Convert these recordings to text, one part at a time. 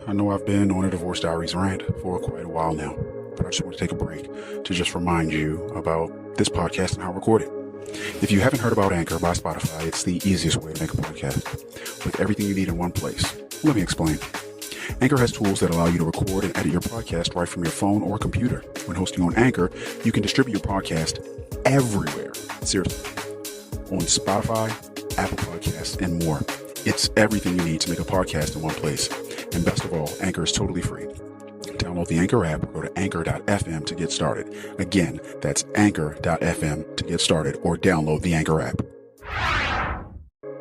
I know I've been on a Divorce Diaries rant for quite a while now, but I just want to take a break to just remind you about this podcast and how I record it. If you haven't heard about Anchor by Spotify, it's the easiest way to make a podcast with everything you need in one place. Let me explain. Anchor has tools that allow you to record and edit your podcast right from your phone or computer. When hosting on Anchor, you can distribute your podcast everywhere. Seriously. On Spotify, Apple Podcasts, and more. It's everything you need to make a podcast in one place. And best of all, Anchor is totally free. Download the Anchor app or go to anchor.fm to get started. Again, that's anchor.fm to get started or download the Anchor app.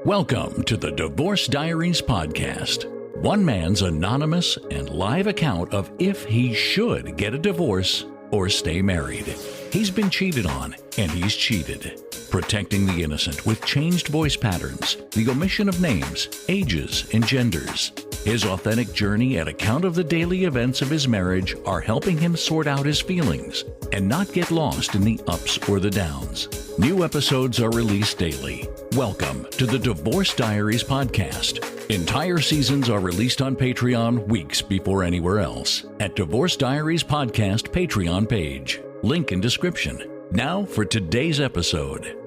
Welcome to the Divorce Diaries podcast. One man's anonymous and live account of if he should get a divorce or stay married. He's been cheated on, and he's cheated. Protecting the innocent with changed voice patterns, the omission of names, ages, and genders. His authentic journey and account of the daily events of his marriage are helping him sort out his feelings and not get lost in the ups or the downs. New episodes are released daily. Welcome to the Divorce Diaries podcast. Entire seasons are released on Patreon weeks before anywhere else at Divorce Diaries Podcast Patreon page. Link in description. Now for today's episode.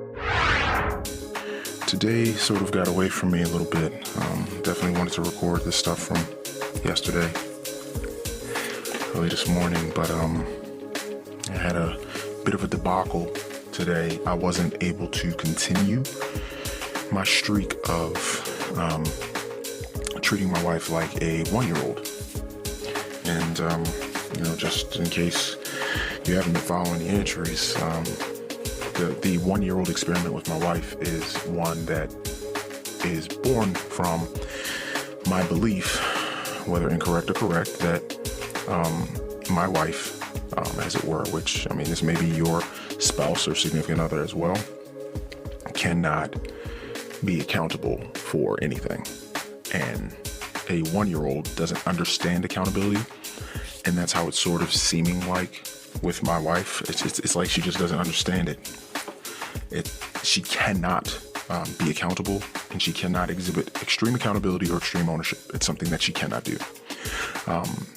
Today sort of got away from me a little bit. Definitely wanted to record this stuff from yesterday, early this morning, but I had a bit of a debacle today. I wasn't able to continue my streak of treating my wife like a 1-year-old. And, just in case you haven't been following the entries, the 1-year-old experiment with my wife is one that is born from my belief, whether incorrect or correct, that my wife, as it were, which, this may be your spouse or significant other as well, cannot be accountable for anything. And a 1-year-old doesn't understand accountability, and that's how it's sort of seeming like with my wife. It's like she just doesn't understand it. She cannot be accountable, and she cannot exhibit extreme accountability or extreme ownership. It's something that she cannot do.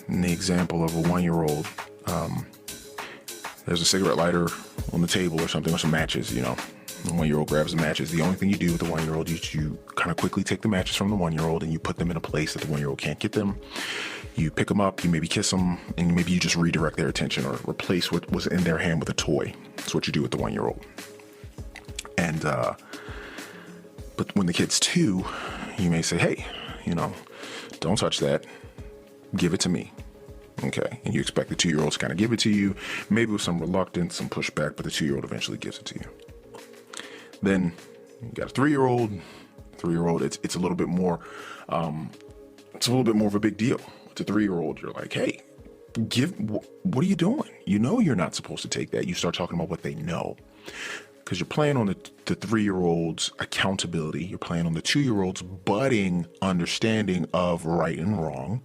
In the example of a 1-year-old, there's a cigarette lighter on the table or something, or some matches, The 1-year-old grabs the matches. The only thing you do with the 1-year-old, you kind of quickly take the matches from the 1-year-old and you put them in a place that the 1-year-old can't get them. You pick them up, you maybe kiss them, and maybe you just redirect their attention or replace what was in their hand with a toy. That's what you do with the 1-year-old. And, but when the kid's 2, you may say, hey, don't touch that. Give it to me. Okay. And you expect the 2-year-old to kind of give it to you, maybe with some reluctance, some pushback, but the 2-year-old eventually gives it to you. Then you got a 3-year-old. 3-year-old, it's a little bit more, of a big deal. With the 3-year-old, you're like, hey, what are you doing? You're not supposed to take that. You start talking about what they know. Because you're playing on the 3-year-old's accountability. You're playing on the 2-year-old's budding understanding of right and wrong.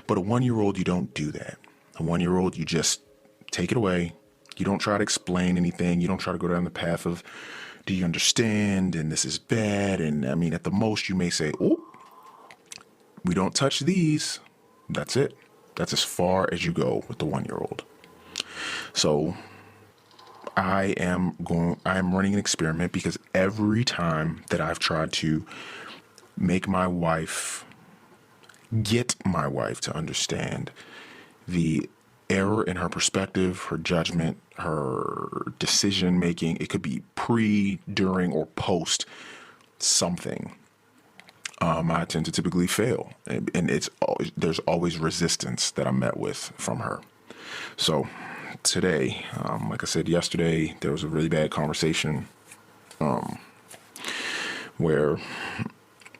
But a 1-year-old, you don't do that. A 1-year-old, you just take it away. You don't try to explain anything. You don't try to go down the path of, do you understand? And this is bad. And at the most, you may say, oh, we don't touch these. That's it. That's as far as you go with the 1-year-old. So I am running an experiment because every time that I've tried to get my wife to understand the error in her perspective, her judgment, her decision making, it could be pre, during, or post something, I tend to typically fail, and there's always resistance that I'm met with from her. So today, like I said yesterday, there was a really bad conversation where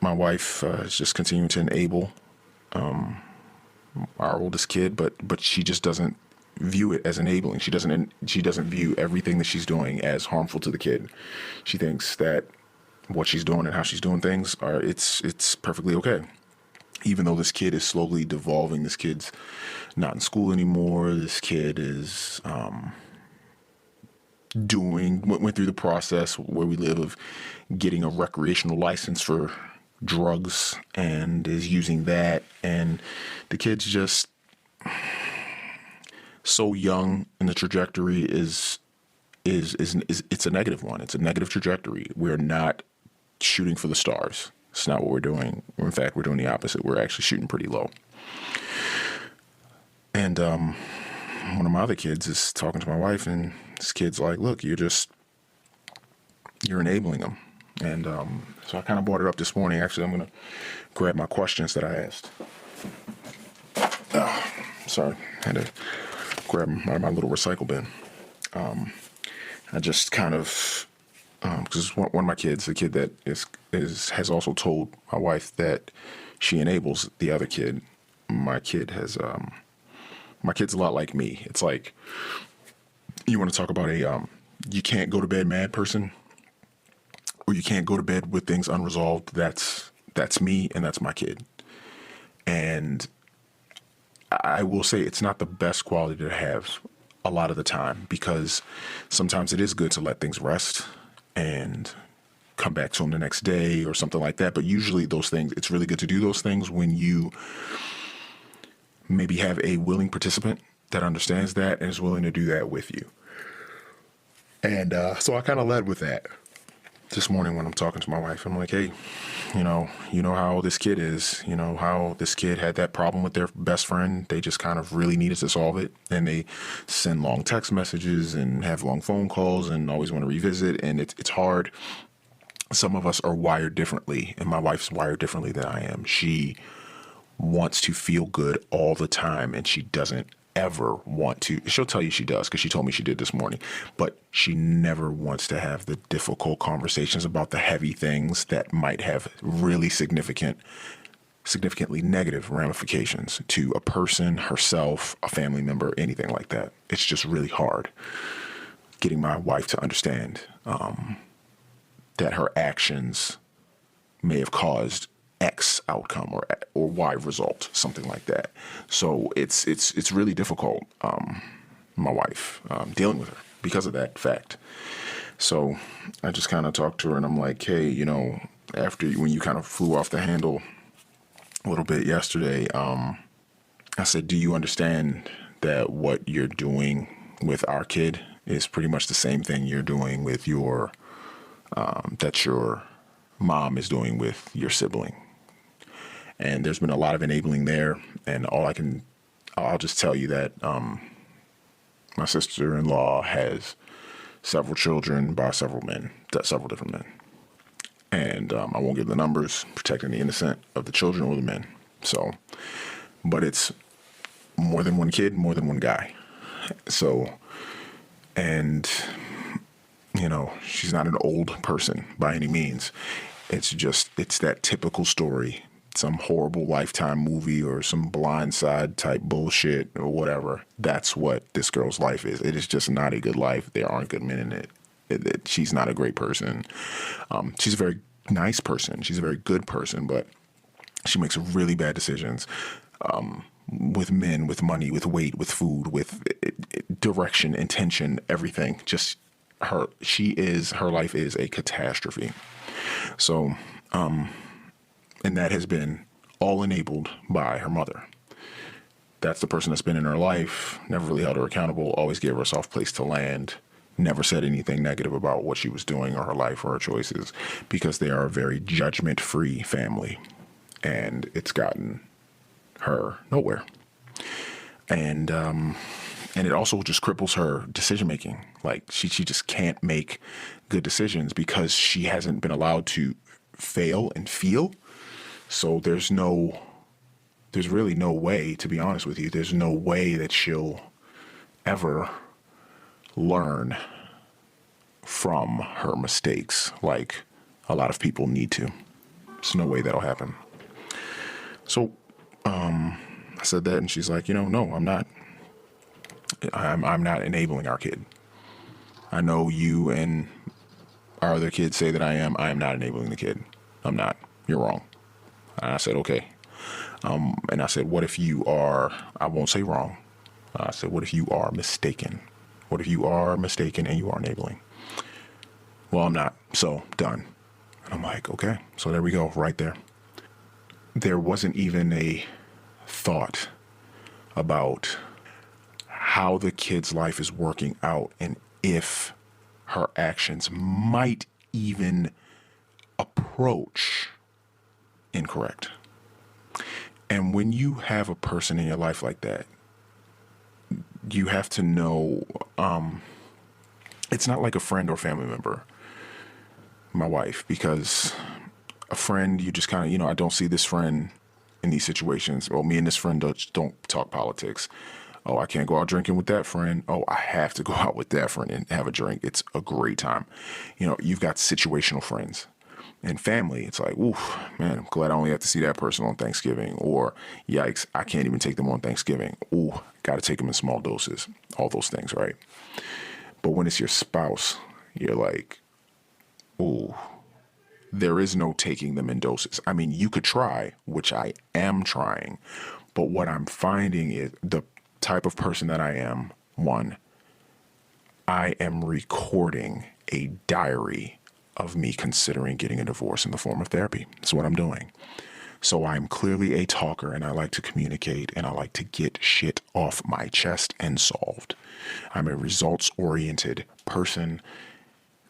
my wife is just continuing to enable our oldest kid, but she just doesn't view it as enabling. She doesn't view everything that she's doing as harmful to the kid. She thinks that what she's doing and how she's doing things it's perfectly okay. Even though this kid is slowly devolving, this kid's not in school anymore. This kid is went through the process where we live of getting a recreational license for drugs and is using that. And the kid's just so young, and the trajectory is it's a negative one. It's a negative trajectory. We're not shooting for the stars. It's not what we're doing. In fact, we're doing the opposite. We're actually shooting pretty low. And one of my other kids is talking to my wife, and this kid's like, look, you're enabling them. And so I kind of brought it up this morning. Actually, I'm going to grab my questions that I asked. Sorry, I had to grab my little recycle bin. I just kind of, because one of my kids, the kid that has also told my wife that she enables the other kid. My kid's a lot like me. It's like, you want to talk about you can't go to bed mad person, or you can't go to bed with things unresolved. That's me, and that's my kid. And I will say it's not the best quality to have a lot of the time, because sometimes it is good to let things rest and come back to them the next day or something like that. But usually those things, it's really good to do those things when you maybe have a willing participant that understands that and is willing to do that with you. And so I kind of led with that this morning when I'm talking to my wife. I'm like, hey, you know how this kid is, how this kid had that problem with their best friend. They just kind of really needed to solve it. And they send long text messages and have long phone calls and always want to revisit. And it's hard. Some of us are wired differently, and my wife's wired differently than I am. She wants to feel good all the time, and she doesn't ever want to. She'll tell you she does, because she told me she did this morning, but she never wants to have the difficult conversations about the heavy things that might have really significantly negative ramifications to a person, herself, a family member, anything like that. It's just really hard getting my wife to understand that her actions may have caused X outcome or Y result, something like that. So it's really difficult, my wife, dealing with her because of that fact. So I just kind of talked to her, and I'm like, hey, when you kind of flew off the handle a little bit yesterday, I said, do you understand that what you're doing with our kid is pretty much the same thing you're doing with that your mom is doing with your sibling? And there's been a lot of enabling there. And I'll just tell you that my sister-in-law has several children by several different men. And I won't give the numbers, protecting the innocent of the children or the men. So, but it's more than one kid, more than one guy. So, and, she's not an old person by any means. It's that typical story. Some horrible Lifetime movie or some Blind Side type bullshit or whatever. That's what this girl's life is. It is just not a good life. There aren't good men in it. She's not a great person. She's a very nice person. She's a very good person, but she makes really bad decisions with men, with money, with weight, with food, with direction, intention, everything. Just her life is a catastrophe. So, and that has been all enabled by her mother. That's the person that's been in her life, never really held her accountable, always gave her a soft place to land, never said anything negative about what she was doing or her life or her choices, because they are a very judgment-free family. And it's gotten her nowhere. And it also just cripples her decision-making. Like, she just can't make good decisions because she hasn't been allowed to fail and feel. So there's really no way, to be honest with you, there's no way that she'll ever learn from her mistakes like a lot of people need to. There's no way that'll happen. So I said that, and she's like, no, I'm not. I'm not enabling our kid. I know you and our other kids say that I am. I am not enabling the kid. I'm not. You're wrong. And I said, okay. And I said, what if you are, I won't say wrong. I said, what if you are mistaken? What if you are mistaken and you are enabling? Well, I'm not. So done. And I'm like, okay. So there we go. Right there. there wasn't even a thought about how the kid's life is working out and if her actions might even approach incorrect. And when you have a person in your life like that, you have to know, it's not like a friend or family member, my wife, because a friend, you just kind of, I don't see this friend in these situations. Well, me and this friend don't talk politics. Oh, I can't go out drinking with that friend. Oh, I have to go out with that friend and have a drink. It's a great time. You've got situational friends. And family, it's like, oof, man, I'm glad I only have to see that person on Thanksgiving. Or, yikes, I can't even take them on Thanksgiving. Ooh, got to take them in small doses. All those things, right? But when it's your spouse, you're like, ooh, there is no taking them in doses. I mean, you could try, which I am trying. But what I'm finding is the type of person that I am, one, I am recording a diary of me considering getting a divorce in the form of therapy. That's what I'm doing. So I'm clearly a talker, and I like to communicate, and I like to get shit off my chest and solved. I'm a results-oriented person.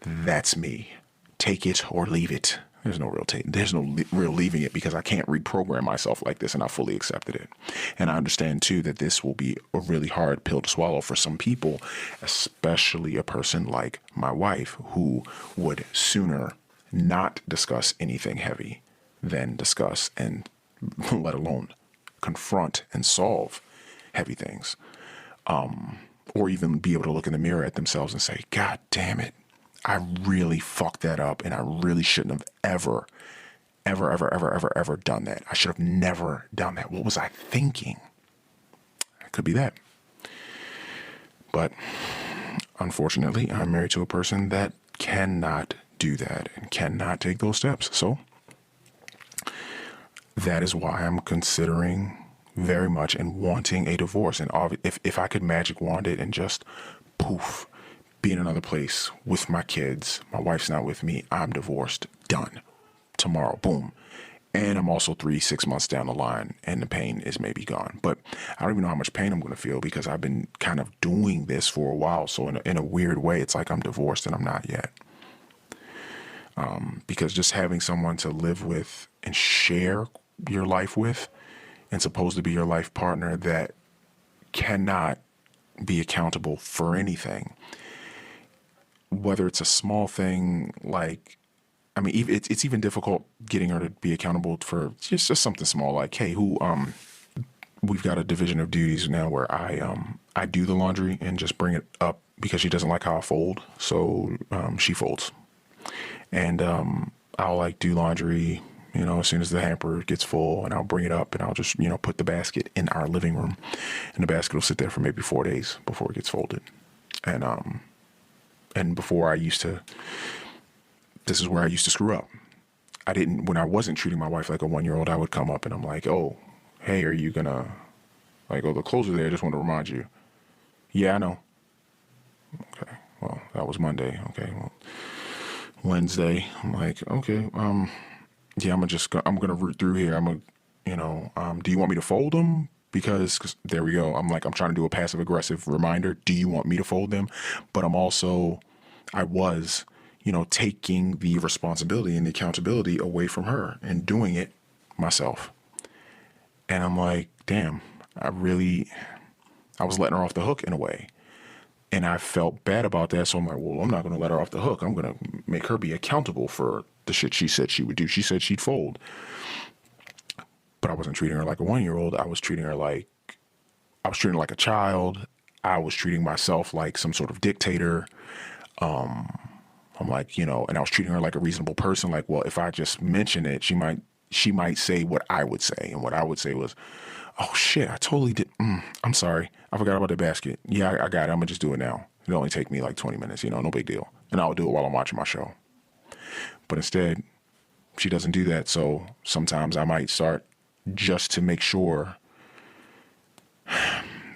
That's me. Take it or leave it. There's no real leaving it, because I can't reprogram myself like this, and I fully accepted it. And I understand too that this will be a really hard pill to swallow for some people, especially a person like my wife, who would sooner not discuss anything heavy than discuss and let alone confront and solve heavy things. Or even be able to look in the mirror at themselves and say, God damn it, I really fucked that up, and I really shouldn't have ever done that. I should have never done that. What was I thinking? It could be that. But unfortunately, I'm married to a person that cannot do that and cannot take those steps. So that is why I'm considering very much and wanting a divorce. And if I could magic wand it and just poof, be in another place with my kids, my wife's not with me, I'm divorced, done. Tomorrow, boom. And I'm also 3-6 months down the line, and the pain is maybe gone. But I don't even know how much pain I'm going to feel, because I've been kind of doing this for a while. So in a weird way, it's like I'm divorced and I'm not yet. Because just having someone to live with and share your life with, and supposed to be your life partner that cannot be accountable for anything, whether it's a small thing like, I mean, it's even difficult getting her to be accountable for just something small like, hey, we've got a division of duties now where I do the laundry and just bring it up because she doesn't like how I fold. So she folds. And I'll do laundry, as soon as the hamper gets full, and I'll bring it up and I'll just, put the basket in our living room, and the basket will sit there for maybe 4 days before it gets folded. And before this is where I used to screw up. When I wasn't treating my wife like a 1-year-old, I would come up and I'm like, oh, hey, are you gonna, the clothes are there, I just want to remind you. Yeah, I know. Okay, well, that was Monday. Okay, well, Wednesday, I'm like, okay, yeah, I'm gonna root through here. Do you want me to fold them? Because there we go. I'm trying to do a passive aggressive reminder. Do you want me to fold them? But I was, taking the responsibility and the accountability away from her and doing it myself. And I'm like, damn, I was letting her off the hook in a way. And I felt bad about that. So I'm like, well, I'm not going to let her off the hook. I'm going to make her be accountable for the shit she said she would do. She said she'd fold. But I wasn't treating her like a 1-year-old. I was treating her like a child. I was treating myself like some sort of dictator. I'm like, and I was treating her like a reasonable person. Like, well, if I just mention it, she might say what I would say. And what I would say was, oh shit, I totally did. I'm sorry. I forgot about the basket. Yeah, I got it. I'm gonna just do it now. It'll only take me 20 minutes, no big deal. And I'll do it while I'm watching my show. But instead, she doesn't do that. So sometimes I might start, just to make sure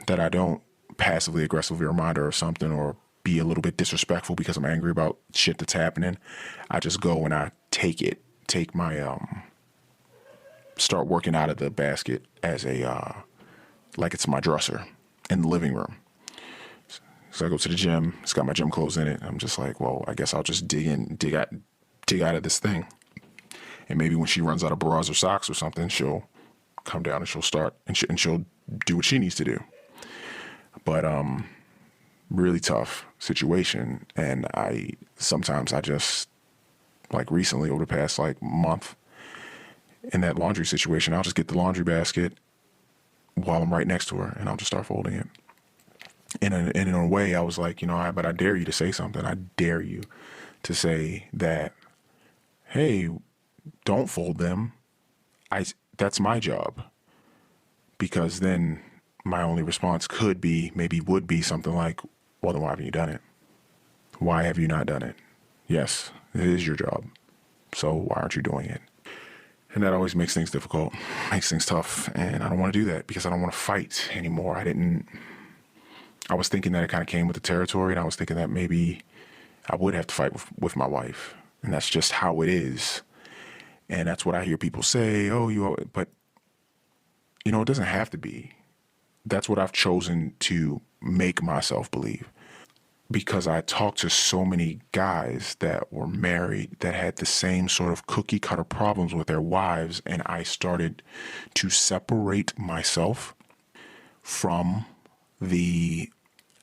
that I don't passively aggressively remind her of something, or be a little bit disrespectful because I'm angry about shit that's happening. I just go and I take my start working out of the basket as like it's my dresser in the living room. So I go to the gym. It's got my gym clothes in it. I'm just like, well, I guess I'll just dig out of this thing. And maybe when she runs out of bras or socks or something, she'll come down and she'll start and she'll do what she needs to do. But really tough situation. And sometimes I just, like recently over the past like month in that laundry situation, I'll just get the laundry basket while I'm right next to her and I'll just start folding it. And in a way I was like, but I dare you to say something. I dare you to say that, hey, don't fold them. That's my job. Because then my only response would be something like, well, then why haven't you done it? Why have you not done it? Yes, it is your job. So why aren't you doing it? And that always makes things difficult, makes things tough. And I don't want to do that because I don't want to fight anymore. I was thinking that it kind of came with the territory, and I was thinking that maybe I would have to fight with my wife. And that's just how it is. And that's what I hear people say, but it doesn't have to be. That's what I've chosen to make myself believe. Because I talked to so many guys that were married that had the same sort of cookie cutter problems with their wives, and I started to separate myself from the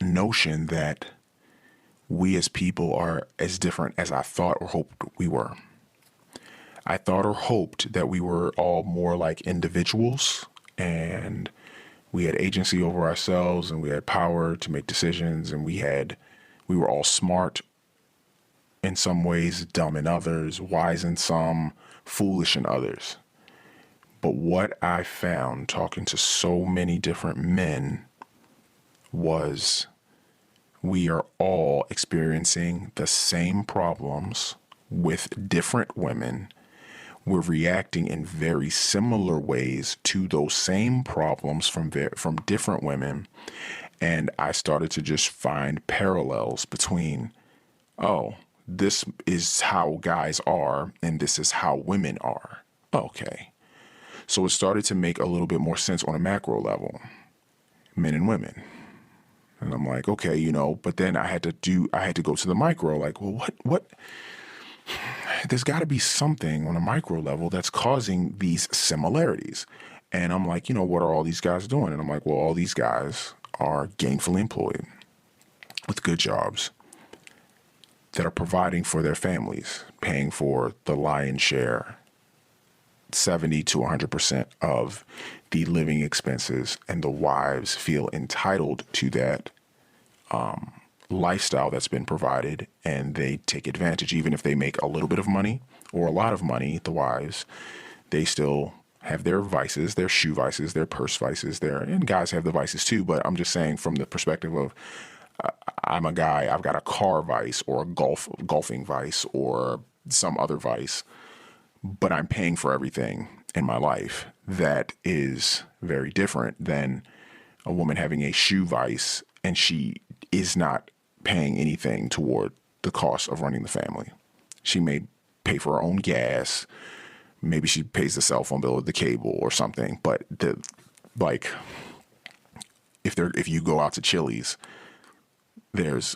notion that we as people are as different as I thought or hoped we were. I thought or hoped that we were all more like individuals and we had agency over ourselves and we had power to make decisions and we were all smart in some ways, dumb in others, wise in some, foolish in others. But what I found talking to so many different men was we are all experiencing the same problems with different women. We're reacting in very similar ways to those same problems from different women. And I started to just find parallels between, this is how guys are and this is how women are. Okay. So it started to make a little bit more sense on a macro level, men and women. And I'm like, okay, but then I had to go to the micro, like, well, what? There's got to be something on a micro level that's causing these similarities. And I'm like, what are all these guys doing? And I'm like, well, all these guys are gainfully employed with good jobs that are providing for their families, paying for the lion's share, 70 to 100% of the living expenses, and the wives feel entitled to that lifestyle that's been provided, and they take advantage. Even if they make a little bit of money or a lot of money, the wives, they still have their vices, their shoe vices, their purse vices, and guys have the vices too. But I'm just saying from the perspective of I'm a guy, I've got a car vice or a golfing vice or some other vice, but I'm paying for everything in my life. That is very different than a woman having a shoe vice and she is not paying anything toward the cost of running the family. She may pay for her own gas. Maybe she pays the cell phone bill or the cable or something. But if you go out to Chili's, there's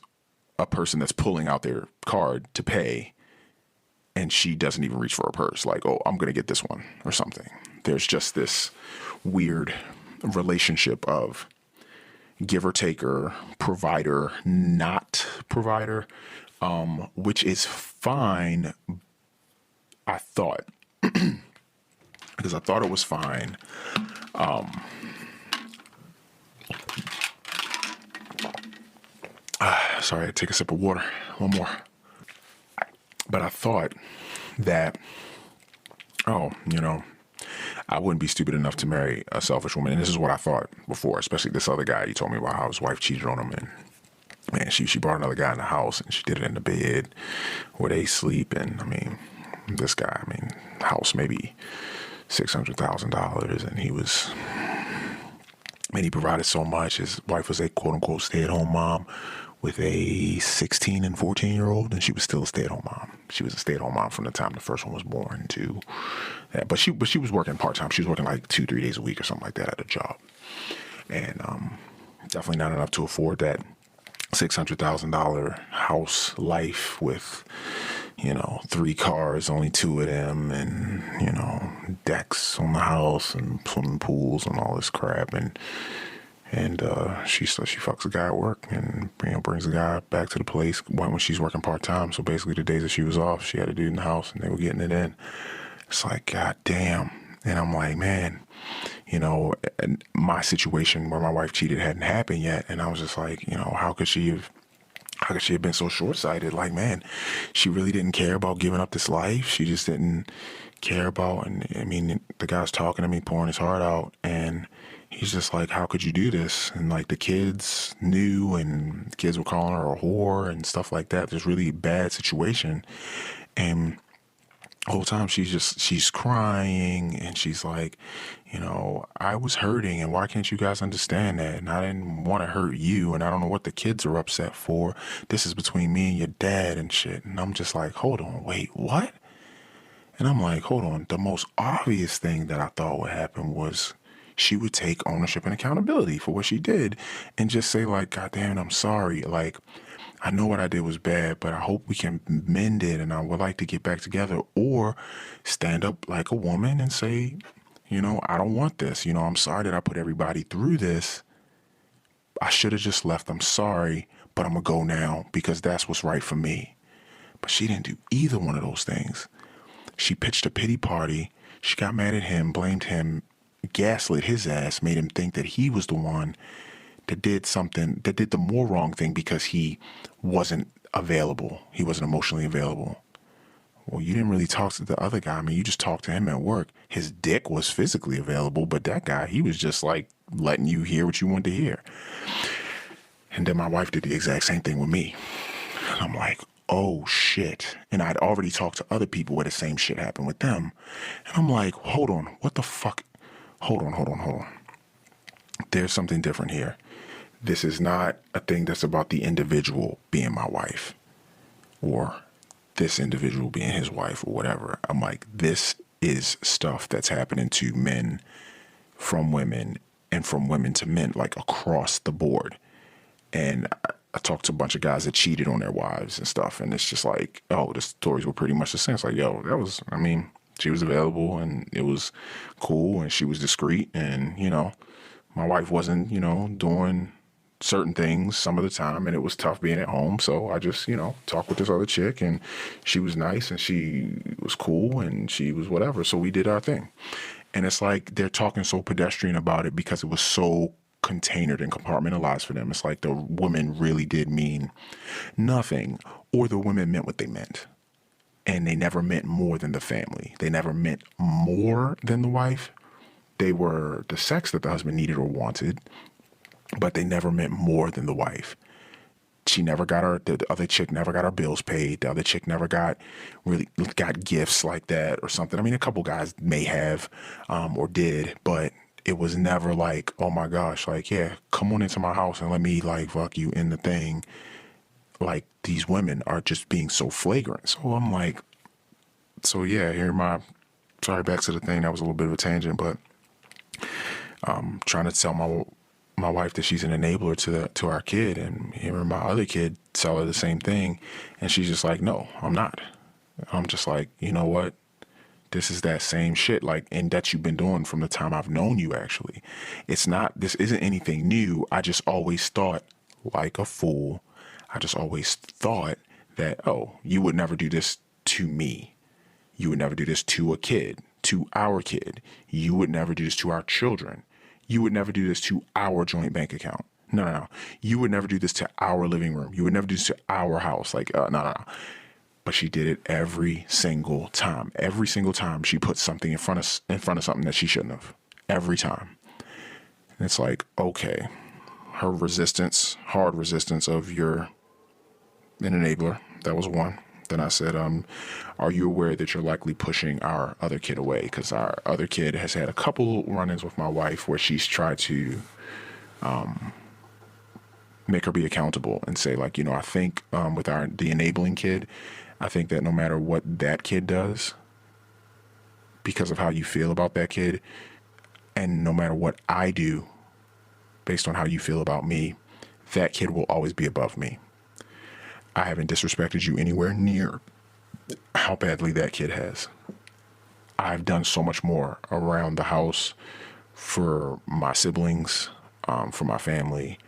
a person that's pulling out their card to pay and she doesn't even reach for her purse. Like, oh, I'm going to get this one or something. There's just this weird relationship of giver taker, provider, not provider, which is fine. I thought, because I thought it was fine. Sorry, I take a sip of water. One more. But I thought that, I wouldn't be stupid enough to marry a selfish woman. And this is what I thought before, especially this other guy. He told me about how his wife cheated on him. And man, she brought another guy in the house and she did it in the bed where they sleep. And this guy, house maybe $600,000. And he provided so much. His wife was a quote unquote stay-at-home mom with a 16 and 14-year-old, and she was still a stay-at-home mom. She was a stay-at-home mom from the time the first one was born to that. But she was working part-time. She was working like 2-3 days a week or something like that at a job. And definitely not enough to afford that $600,000 house life with, 3 cars, only 2 of them, and, decks on the house and swimming pools and all this crap. And she fucks a guy at work and, brings the guy back to the place when she's working part-time. So basically the days that she was off, she had a dude in the house and they were getting it in. It's like, God damn. And I'm like, man, and my situation where my wife cheated hadn't happened yet. And I was just like, how could she have been so short-sighted? Like, man, she really didn't care about giving up this life. She just didn't care about, and I mean, the guy's talking to me, pouring his heart out, and he's just like, how could you do this? And like the kids knew, and the kids were calling her a whore and stuff like that. There's really bad situation. And the whole time she's crying, and she's like, I was hurting, and why can't you guys understand that? And I didn't want to hurt you, and I don't know what the kids are upset for. This is between me and your dad and shit. And I'm just like, hold on, wait, what? And I'm like, hold on. The most obvious thing that I thought would happen was she would take ownership and accountability for what she did and just say like, God damn it, I'm sorry. Like, I know what I did was bad, but I hope we can mend it, and I would like to get back together. Or stand up like a woman and say, I don't want this. I'm sorry that I put everybody through this. I should have just left. I'm sorry, but I'm going to go now because that's what's right for me. But she didn't do either one of those things. She pitched a pity party. She got mad at him, blamed him, gaslit his ass, made him think that he was the one that did the more wrong thing because he wasn't available. He wasn't emotionally available. Well, you didn't really talk to the other guy. I mean, you just talked to him at work. His dick was physically available, but that guy, he was just like letting you hear what you wanted to hear. And then my wife did the exact same thing with me. And I'm like, oh shit. And I'd already talked to other people where the same shit happened with them. And I'm like, hold on, what the fuck? Hold on. There's something different here. This is not a thing that's about the individual being my wife or this individual being his wife or whatever. I'm like, this is stuff that's happening to men from women and from women to men, like across the board. And I talked to a bunch of guys that cheated on their wives and stuff. And it's just like, oh, the stories were pretty much the same. It's like, yo, she was available and it was cool and she was discreet. And, my wife wasn't, doing certain things some of the time, and it was tough being at home. So I just, talked with this other chick, and she was nice and she was cool and she was whatever. So we did our thing. And it's like they're talking so pedestrian about it because it was so containered and compartmentalized for them. It's like the women really did mean nothing, or the women meant what they meant. And they never meant more than the family. They never meant more than the wife. They were the sex that the husband needed or wanted, but they never meant more than the wife. The other chick never got her bills paid. The other chick never got gifts like that or something. I mean, a couple guys may have, or did, but it was never like, oh my gosh, like, yeah, come on into my house and let me like fuck you in the thing. Like, these women are just being so flagrant. So I'm like, sorry, back to the thing. That was a little bit of a tangent, but trying to tell my wife that she's an enabler to our kid, and hearing my other kid tell her the same thing, and she's just like, no, I'm not. I'm just like, you know what? This is that same shit, like, and that you've been doing from the time I've known you, actually. This isn't anything new. I just always thought, like a fool, I just always thought that, oh, you would never do this to me. You would never do this to a kid, to our kid. You would never do this to our children. You would never do this to our joint bank account. No. You would never do this to our living room. You would never do this to our house. Like, no. But she did it every single time. Every single time she put something in front of something that she shouldn't have. Every time. And it's like, okay, her resistance, hard resistance of you're an enabler. That was one. Then I said, are you aware that you're likely pushing our other kid away? Because our other kid has had a couple run-ins with my wife where she's tried to make her be accountable and say, like, I think with the enabling kid, I think that no matter what that kid does, because of how you feel about that kid, and no matter what I do based on how you feel about me, that kid will always be above me. I haven't disrespected you anywhere near how badly that kid has. I've done so much more around the house for my siblings, for my family,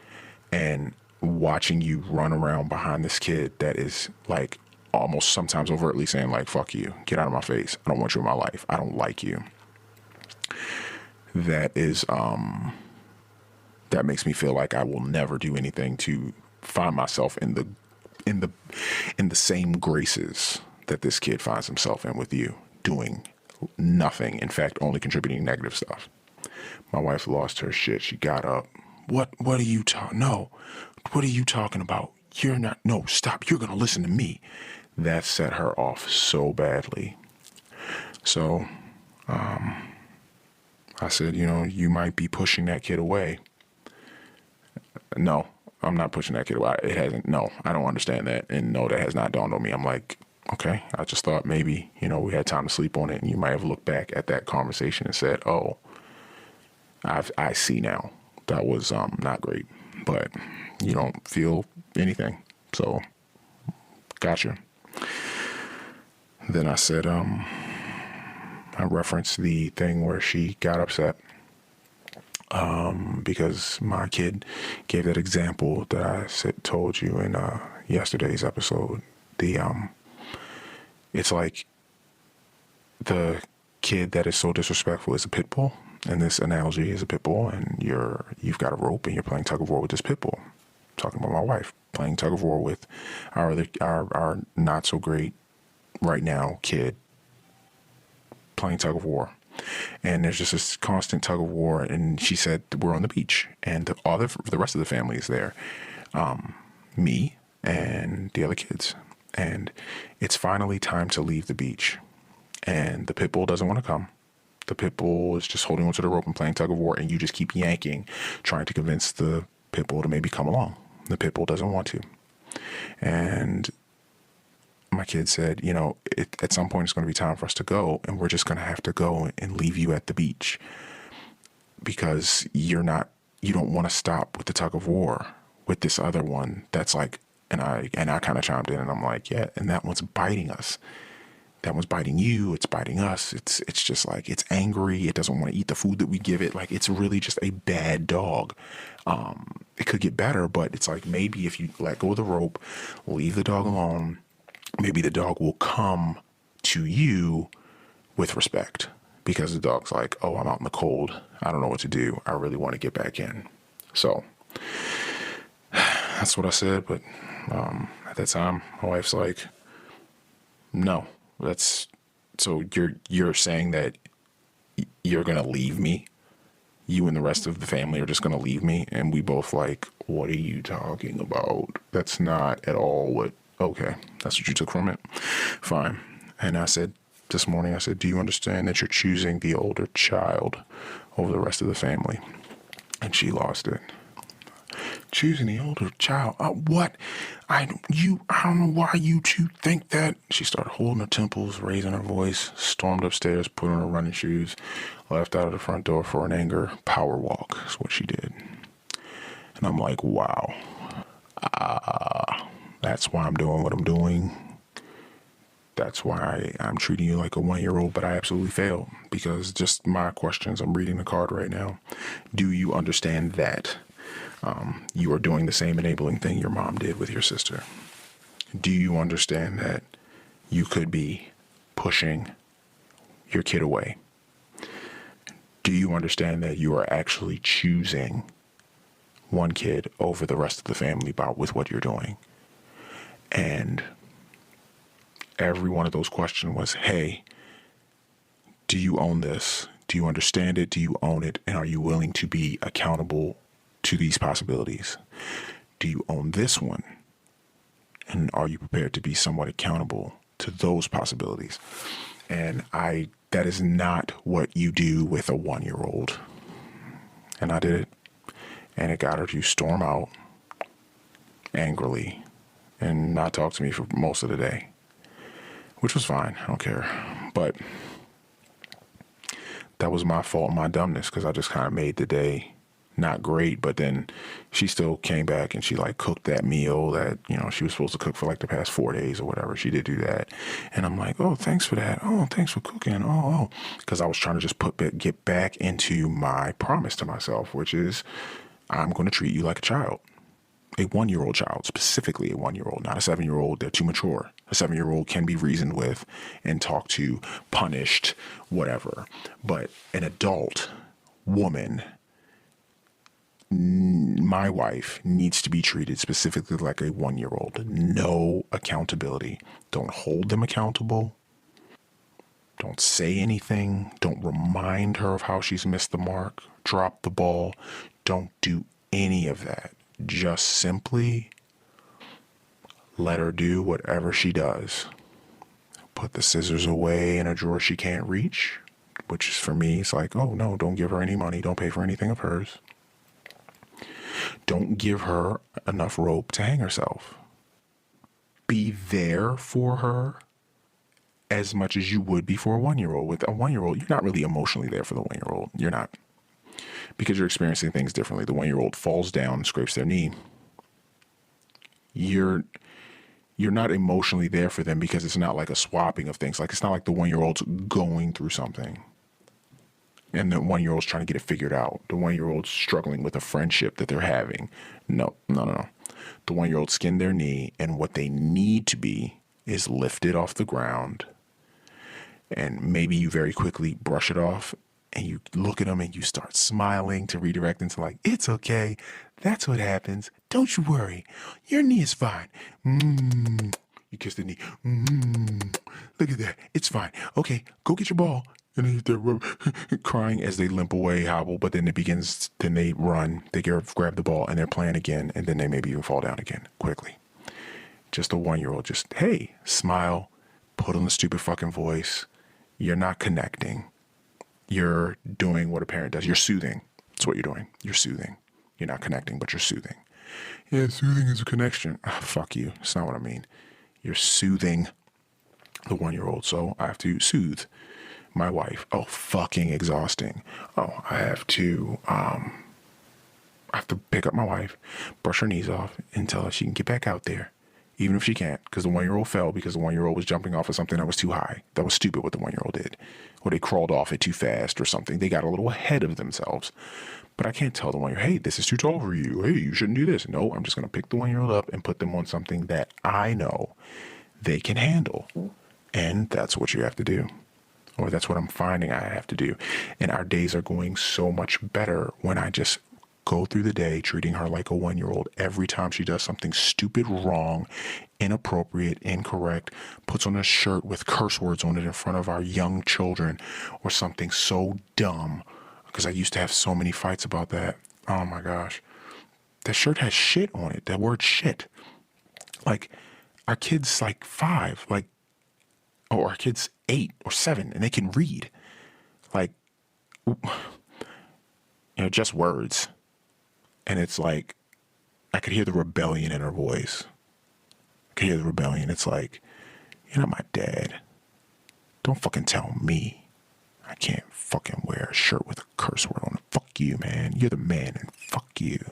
and watching you run around behind this kid that is like almost sometimes overtly saying like, fuck you, get out of my face. I don't want you in my life. I don't like you. That is, that makes me feel like I will never do anything to find myself in the same graces that this kid finds himself in with you, doing nothing. In fact, only contributing negative stuff. My wife lost her shit. She got up. What are you talking? No. What are you talking about? You're not. No, stop. You're going to listen to me. That set her off so badly. So, I said, you might be pushing that kid away. No, I'm not pushing that kid away. It hasn't. No, I don't understand that. And no, that has not dawned on me. I'm like, okay, I just thought maybe, we had time to sleep on it, and you might have looked back at that conversation and said, oh, I see now. That was not great, but you don't feel anything. So, gotcha. Then I said, I referenced the thing where she got upset because my kid gave that example that I told you in yesterday's episode. It's like the kid that is so disrespectful is a pit bull, and this analogy is a pit bull, and you've got a rope and you're playing tug of war with this pit bull. I'm talking about my wife playing tug of war with our not so great right now kid, playing tug of war. And there's just this constant tug of war. And she said, we're on the beach and the rest of the family is there. Me and the other kids. And it's finally time to leave the beach. And the pit bull doesn't want to come. The pit bull is just holding onto the rope and playing tug of war. And you just keep yanking, trying to convince the pit bull to maybe come along. The pit bull doesn't want to. And my kid said, at some point it's going to be time for us to go, and we're just going to have to go and leave you at the beach because you don't want to stop with the tug of war with this other one that's like, and I kind of chimed in and I'm like, yeah, and that one's biting us. That one's biting you. It's biting us. It's just like, it's angry. It doesn't want to eat the food that we give it. Like, it's really just a bad dog. It could get better, but it's like, maybe if you let go of the rope, leave the dog alone, maybe the dog will come to you with respect, because the dog's like, oh, I'm out in the cold. I don't know what to do. I really want to get back in. So that's what I said. But at that time, my wife's like, no, so you're saying that you're going to leave me? You and the rest of the family are just going to leave me? And we both like, what are you talking about? That's not at all what. Okay, that's what you took from it? Fine. And I said, this morning, do you understand that you're choosing the older child over the rest of the family? And she lost it. Choosing the older child? What? I don't know why you two think that. She started holding her temples, raising her voice, stormed upstairs, put on her running shoes, left out of the front door for an anger power walk. Is what she did. And I'm like, wow. That's why I'm doing what I'm doing. That's why I'm treating you like a 1-year-old, but I absolutely failed, because just my questions, I'm reading the card right now. Do you understand that you are doing the same enabling thing your mom did with your sister? Do you understand that you could be pushing your kid away? Do you understand that you are actually choosing one kid over the rest of the family with what you're doing? And every one of those questions was, hey, do you own this? Do you understand it? Do you own it? And are you willing to be accountable to these possibilities? Do you own this one? And are you prepared to be somewhat accountable to those possibilities? And that is not what you do with a 1-year-old. And I did it. And it got her to storm out, angrily and not talk to me for most of the day, which was fine. I don't care. But that was my fault, my dumbness, because I just kind of made the day not great. But then she still came back and she like cooked that meal that, you know, she was supposed to cook for like the past 4 days or whatever. She did do that. And I'm like, oh, thanks for that. Oh, thanks for cooking. Oh. Because I was trying to just get back into my promise to myself, which is I'm going to treat you like a child. A 1-year-old child, specifically a 1-year-old, not a 7-year-old. They're too mature. A 7-year-old can be reasoned with and talked to, punished, whatever. But an adult woman, my wife, needs to be treated specifically like a 1-year-old. No accountability. Don't hold them accountable. Don't say anything. Don't remind her of how she's missed the mark. Drop the ball. Don't do any of that. Just simply let her do whatever she does. Put the scissors away in a drawer she can't reach, which is for me, it's like, oh no, don't give her any money. Don't pay for anything of hers. Don't give her enough rope to hang herself. Be there for her as much as you would be for a 1-year-old. With a 1-year-old, you're not really emotionally there for the 1-year-old. You're not. Because you're experiencing things differently. The 1-year-old falls down and scrapes their knee. You're not emotionally there for them because it's not like a swapping of things. Like, it's not like the 1-year-old's going through something and the 1-year-old's trying to get it figured out. The 1-year-old's struggling with a friendship that they're having. No. The 1-year-old skinned their knee, and what they need to be is lifted off the ground. And maybe you very quickly brush it off and you look at them and you start smiling to redirect into like, it's okay. That's what happens. Don't you worry. Your knee is fine. You kiss the knee. Look at that. It's fine. Okay, go get your ball. And they're crying as they limp away, hobble, but then they run, they grab the ball and they're playing again. And then they maybe even fall down again quickly. Just a 1-year-old, just, hey, smile, put on the stupid fucking voice. You're not connecting. You're doing what a parent does. You're soothing. That's what you're doing. You're soothing. You're not connecting, but you're soothing. Yeah, soothing is a connection. Fuck you. That's not what I mean. You're soothing the 1-year-old. So I have to soothe my wife. Oh, fucking exhausting. Oh, I have to pick up my wife, brush her knees off, and tell her she can get back out there. Even if she can't, because the 1-year-old fell because the 1-year-old was jumping off of something that was too high. That was stupid what the 1-year-old did. Or they crawled off it too fast or something. They got a little ahead of themselves. But I can't tell the 1-year-old, hey, this is too tall for you. Hey, you shouldn't do this. No, I'm just going to pick the 1-year-old up and put them on something that I know they can handle. And that's what you have to do. Or that's what I'm finding I have to do. And our days are going so much better when I just go through the day treating her like a 1-year-old every time she does something stupid, wrong, inappropriate, incorrect, puts on a shirt with curse words on it in front of our young children, or something so dumb. Because I used to have so many fights about that. Oh my gosh. That shirt has shit on it. That word shit. Like, our kid's like 5, or our kid's 8 or 7, and they can read. Like, just words. And it's like, I could hear the rebellion in her voice. I could hear the rebellion. It's like, you're not my dad. Don't fucking tell me I can't fucking wear a shirt with a curse word on it. Fuck you, man. You're the man, and fuck you.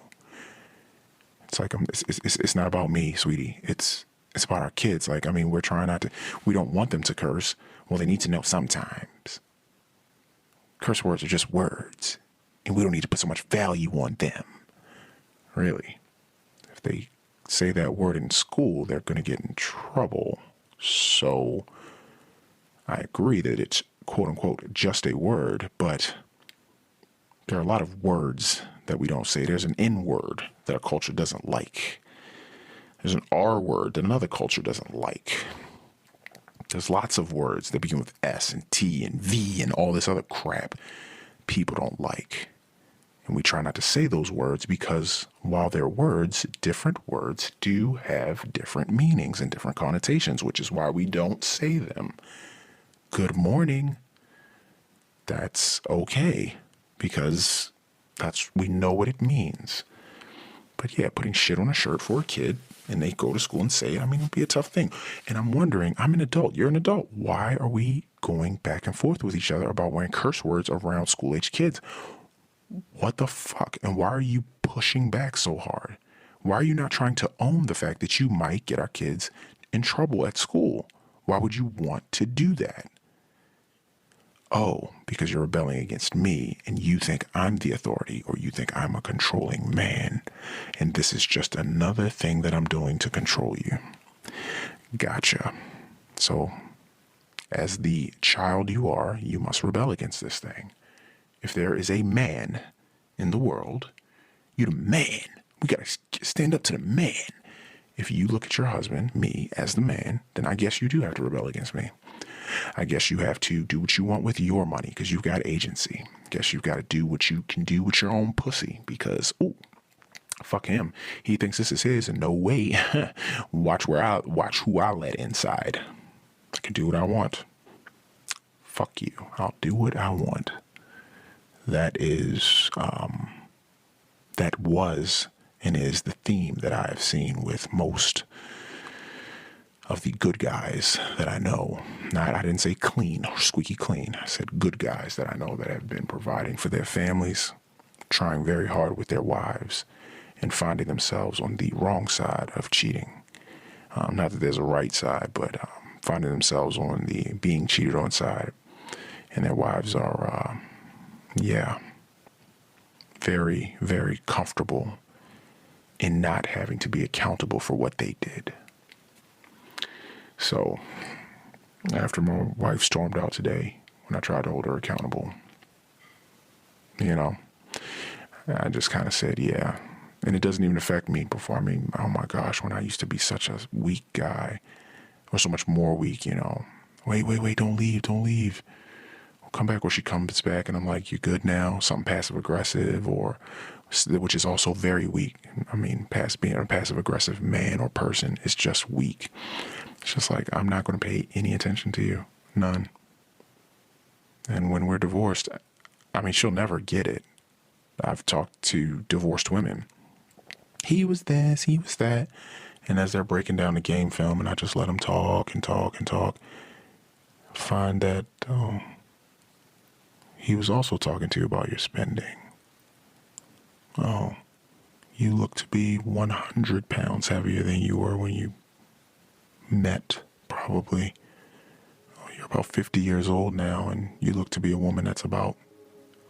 It's like, it's not about me, sweetie. It's about our kids. Like, I mean, we're trying not to, we don't want them to curse. Well, they need to know sometimes. Curse words are just words, and we don't need to put so much value on them. Really. If they say that word in school, they're going to get in trouble. So I agree that it's quote unquote just a word, but there are a lot of words that we don't say. There's an N word that our culture doesn't like. There's an R word that another culture doesn't like. There's lots of words that begin with S and T and V and all this other crap people don't like. And we try not to say those words because while they're words, different words do have different meanings and different connotations, which is why we don't say them. Good morning. That's okay because we know what it means. But yeah, putting shit on a shirt for a kid and they go to school and say it, I mean, it'll be a tough thing. And I'm wondering, I'm an adult, you're an adult. Why are we going back and forth with each other about wearing curse words around school-age kids? What the fuck? And why are you pushing back so hard? Why are you not trying to own the fact that you might get our kids in trouble at school? Why would you want to do that? Oh, because you're rebelling against me and you think I'm the authority, or you think I'm a controlling man and this is just another thing that I'm doing to control you. Gotcha. So as the child you are, you must rebel against this thing. If there is a man in the world, you're the man. We got to stand up to the man. If you look at your husband, me, as the man, then I guess you do have to rebel against me. I guess you have to do what you want with your money because you've got agency. I guess you've got to do what you can do with your own pussy because, ooh, fuck him. He thinks this is his and no way. Watch who I let inside. I can do what I want. Fuck you. I'll do what I want. That was and is the theme that I have seen with most of the good guys that I know. I didn't say clean or squeaky clean. I said good guys that I know that have been providing for their families, trying very hard with their wives, and finding themselves on the wrong side of cheating. Not that there's a right side, but finding themselves on the being cheated on side. And their wives are, very, very comfortable in not having to be accountable for what they did. So, after my wife stormed out today, when I tried to hold her accountable, I just kind of said, yeah. And it doesn't even affect me before. I mean, oh my gosh, when I used to be such a weak guy, or so much more weak, wait, don't leave. I'll come back, or she comes back and I'm like, you good now? Something passive aggressive, which is also very weak. I mean, being a passive aggressive man or person is just weak. It's just like, I'm not going to pay any attention to you. None. And when we're divorced, I mean, she'll never get it. I've talked to divorced women. He was this, he was that. And as they're breaking down the game film and I just let them talk and talk and talk, find that he was also talking to you about your spending. Oh, you look to be 100 pounds heavier than you were when you met, probably. Oh, you're about 50 years old now, and you look to be a woman that's about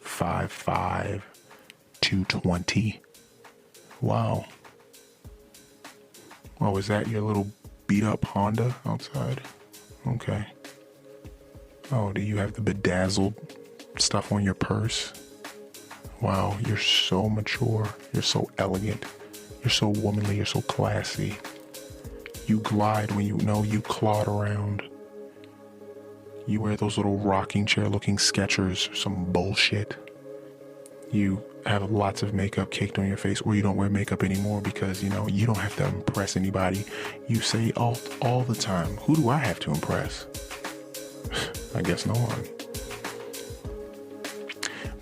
5'5", 220. Wow. Oh, is that your little beat-up Honda outside? Okay. Oh, do you have the bedazzled stuff on your purse? Wow, you're so mature. You're so elegant. You're so womanly. You're so classy. You glide when you clod around. You wear those little rocking chair looking Skechers, some bullshit. You have lots of makeup caked on your face, or you don't wear makeup anymore because, you don't have to impress anybody. You say all the time, who do I have to impress? I guess no one.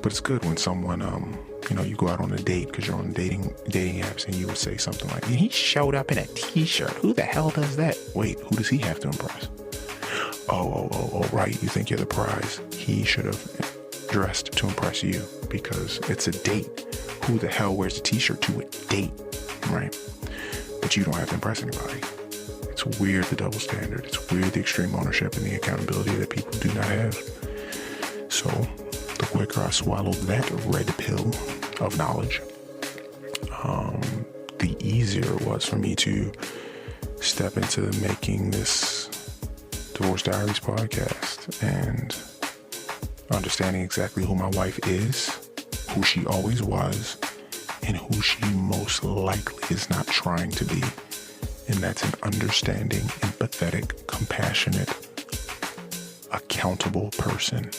But it's good when someone, you go out on a date because you're on dating apps and you would say something like, he showed up in a t-shirt. Who the hell does that? Wait, who does he have to impress? Oh, right. You think you're the prize. He should have dressed to impress you because it's a date. Who the hell wears a t-shirt to a date, right? But you don't have to impress anybody. It's weird, the double standard. It's weird, the extreme ownership and the accountability that people do not have. So the quicker I swallowed that red pill of knowledge, the easier it was for me to step into making this Divorce Diaries podcast and understanding exactly who my wife is, who she always was, and who she most likely is not trying to be. And that's an understanding, empathetic, compassionate, accountable person.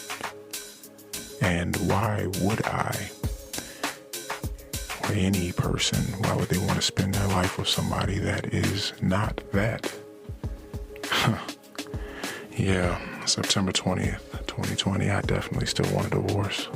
And why would I, or any person, why would they want to spend their life with somebody that is not that? Yeah, September 20th, 2020, I definitely still want a divorce.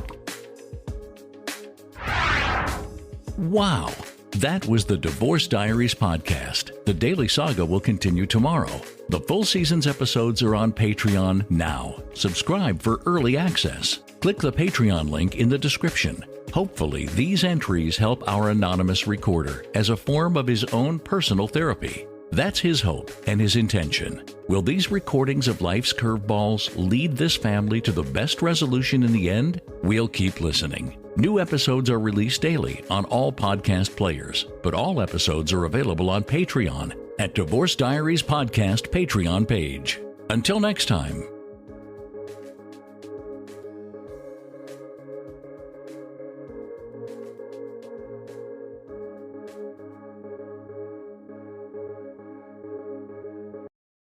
Wow. That was the Divorce Diaries podcast. The daily saga will continue tomorrow. The full season's episodes are on Patreon now. Subscribe for early access. Click the Patreon link in the description. Hopefully, these entries help our anonymous recorder as a form of his own personal therapy. That's his hope and his intention. Will these recordings of life's curveballs lead this family to the best resolution in the end? We'll keep listening. New episodes are released daily on all podcast players, but all episodes are available on Patreon at Divorce Diaries Podcast Patreon page. Until next time.